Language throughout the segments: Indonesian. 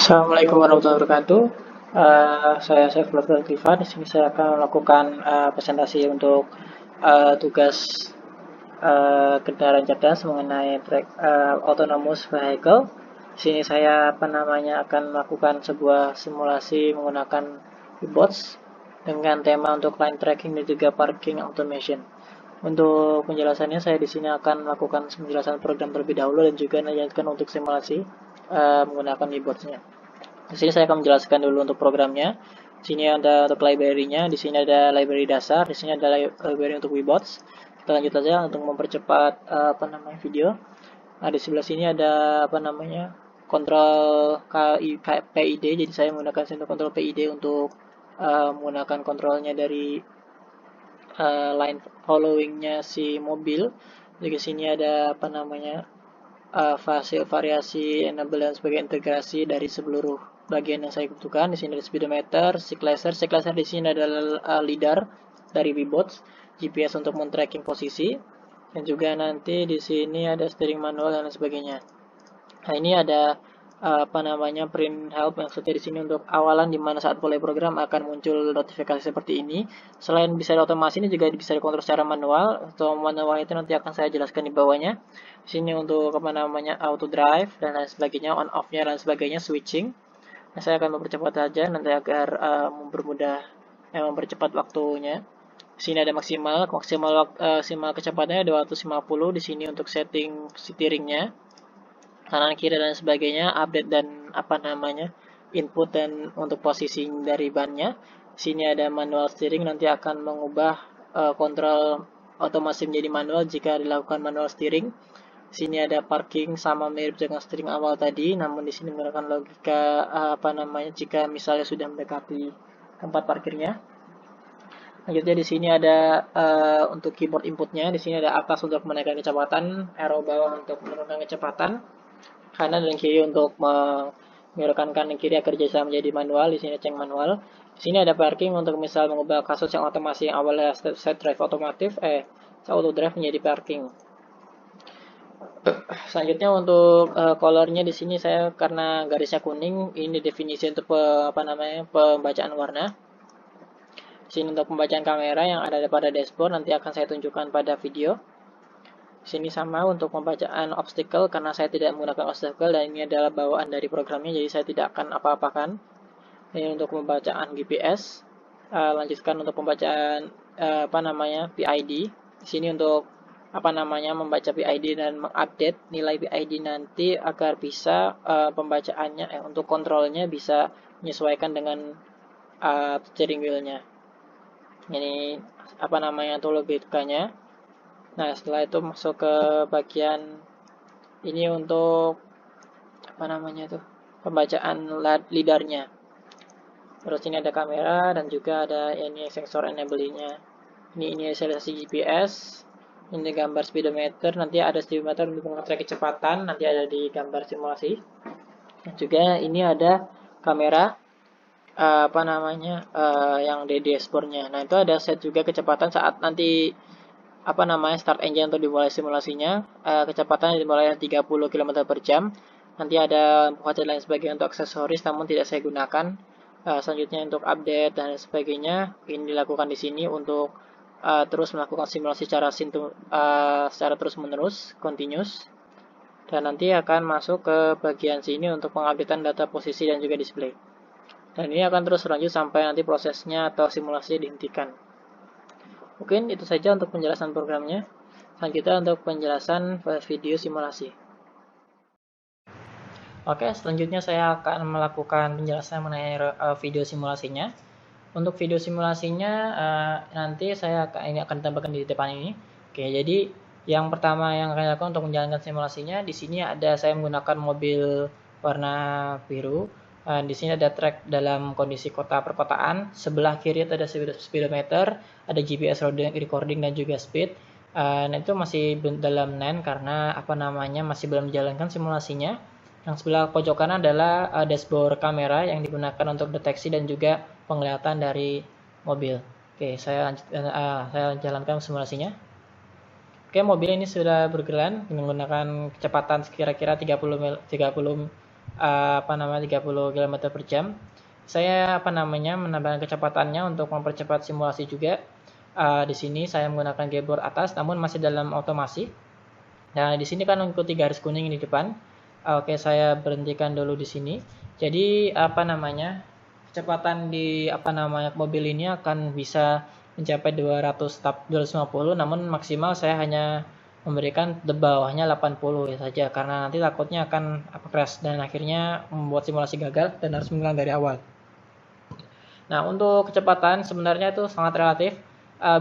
Assalamualaikum warahmatullahi wabarakatuh. Saya Saifullah Zulkifli. Di sini saya akan melakukan presentasi untuk tugas kendaraan cerdas mengenai track autonomous vehicle. Di sini saya akan melakukan sebuah simulasi menggunakan e-bots dengan tema untuk line tracking dan juga parking automation. Untuk penjelasannya, saya di sini akan melakukan penjelasan program terlebih dahulu dan juga melanjutkan untuk simulasi menggunakan e-botsnya. Di sini saya akan menjelaskan dulu untuk programnya. Di sini ada untuk library-nya, di sini ada library dasar, di sini ada library untuk e-bots. Kita lanjut saja untuk mempercepat video. Nah, di sebelah sini ada kontrol PID. Jadi saya menggunakan sensor kontrol PID untuk menggunakan kontrolnya dari line following-nya si mobil. Di sini ada hasil variasi enable dan sebagai integrasi dari seluruh bagian yang saya butuhkan. Di sini ada speedometer, stick laser di sini adalah lidar dari e-bots, GPS untuk men-tracking posisi, dan juga nanti di sini ada steering manual dan sebagainya. Nah, ini ada print help, maksudnya di sini untuk awalan di mana saat mulai program akan muncul notifikasi seperti ini. Selain bisa diotomasi, ini juga bisa dikontrol secara manual. Atau manual itu nanti akan saya jelaskan di bawahnya. Di sini untuk auto drive dan lain sebagainya, on off-nya dan sebagainya, switching. Nah, saya akan mempercepat saja nanti agar mempercepat waktunya. Di sini ada maksimal kecepatannya 250. Di sini untuk setting steeringnya, kanan kiri dan sebagainya, update dan input dan untuk posisi dari bannya. Di sini ada manual steering, nanti akan mengubah kontrol otomasi menjadi manual jika dilakukan manual steering. Di sini ada parking, sama mirip dengan steering awal tadi, namun di sini menggunakan logika jika misalnya sudah mendekati tempat parkirnya. Lanjutnya di sini ada untuk keyboard inputnya. Di sini ada atas untuk menaikkan kecepatan, arrow bawah untuk menurunkan kecepatan, kanan dan kiri untuk mengeluarkan kanan kiri agar bisa menjadi manual. Di sini cek manual. Di sini ada parking untuk misal mengubah kasus yang otomasi yang awalnya set drive otomotif auto drive menjadi parking. Selanjutnya untuk colornya di sini saya karena garisnya kuning, ini definisi untuk pembacaan warna. Di sini untuk pembacaan kamera yang ada pada dashboard nanti akan saya tunjukkan pada video. Di sini sama untuk pembacaan obstacle karena saya tidak menggunakan obstacle dan ini adalah bawaan dari programnya, jadi saya tidak akan apa-apakan. Ini untuk pembacaan GPS. Lanjutkan untuk pembacaan PID. Di sini untuk membaca PID dan mengupdate nilai PID nanti agar bisa pembacaannya untuk kontrolnya bisa menyesuaikan dengan steering wheel-nya. Ini untuk logikanya. Nah, setelah itu masuk ke bagian ini untuk pembacaan lidarnya. Terus ini ada kamera dan juga ada ini sensor enable-nya. Ini inisialisasi GPS. Ini gambar speedometer, nanti ada speedometer untuk mengecek kecepatan, nanti ada di gambar simulasi. Dan juga ini ada kamera yang di dashboard-nya. Nah, itu ada set juga kecepatan saat nanti start engine untuk dimulai simulasinya. Kecepatannya dimulai 30 km per jam. Nanti ada buat dan lain sebagainya untuk aksesoris, namun tidak saya gunakan. Selanjutnya untuk update dan sebagainya, ini dilakukan di sini untuk terus melakukan simulasi secara terus menerus, continuous, dan nanti akan masuk ke bagian sini untuk pengupdatean data posisi dan juga display. Dan ini akan terus berlanjut sampai nanti prosesnya atau simulasi dihentikan. Mungkin itu saja untuk penjelasan programnya. Selanjutnya untuk penjelasan video simulasi. Oke, selanjutnya saya akan melakukan penjelasan mengenai video simulasinya. Untuk video simulasinya nanti saya akan tambahkan di depan ini. Oke, jadi yang pertama yang akan dilakukan untuk menjalankan simulasinya, di sini ada saya menggunakan mobil warna biru. Di sini ada track dalam kondisi kota perkotaan. Sebelah kiri itu ada speedometer, ada GPS recording dan juga speed. Nah, itu masih dalam NAND karena masih belum menjalankan simulasinya. Yang sebelah pojok kanan adalah dashboard kamera yang digunakan untuk deteksi dan juga penglihatan dari mobil. Oke, saya jalankan simulasinya. Oke, mobil ini sudah berjalan menggunakan kecepatan kira-kira 30 30 km per jam. Saya menambahkan kecepatannya untuk mempercepat simulasi juga. Di sini saya menggunakan keyboard atas, namun masih dalam otomasi. Nah, di sini kan mengikuti garis kuning di depan. Oke, saya berhentikan dulu di sini. Jadi kecepatan di mobil ini akan bisa mencapai 250, namun maksimal saya hanya memberikan di bawahnya 80 ya saja, karena nanti takutnya akan crash dan akhirnya membuat simulasi gagal dan harus mengulang dari awal. Nah, untuk kecepatan sebenarnya itu sangat relatif,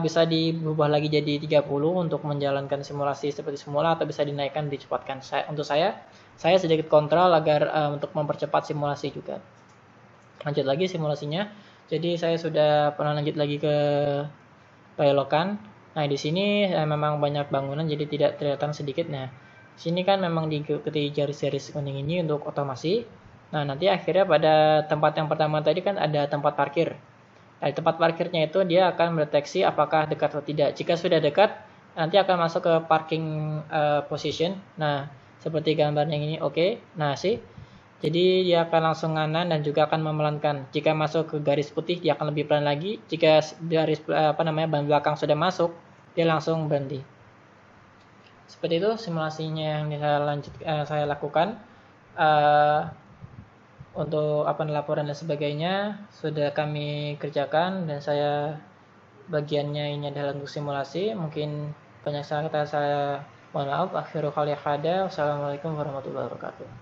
bisa diubah lagi jadi 30 untuk menjalankan simulasi seperti semula, atau bisa dinaikkan, dicepatkan. Untuk saya sedikit kontrol agar untuk mempercepat simulasi juga. Lanjut lagi simulasinya. Jadi saya sudah pernah lanjut lagi ke belokan. Nah, di sini memang banyak bangunan jadi tidak kelihatan sedikit. Nah, sini kan memang diikuti garis-garis kuning ini untuk otomasi. Nah, nanti akhirnya pada tempat yang pertama tadi kan ada tempat parkir. Nah, di tempat parkirnya itu dia akan mendeteksi apakah dekat atau tidak. Jika sudah dekat, nanti akan masuk ke parking position. Nah, seperti gambar yang ini, oke. Nah, jadi dia akan langsung nganan dan juga akan memelankan. Jika masuk ke garis putih, dia akan lebih pelan lagi. Jika garis ban belakang sudah masuk, dia langsung berhenti. Seperti itu simulasinya yang saya lakukan. Untuk laporan dan sebagainya sudah kami kerjakan, dan saya bagiannya ini adalah untuk simulasi. Mungkin banyak salah kata saya, mohon maaf. Akhirul kali hada. Wassalamualaikum warahmatullahi wabarakatuh.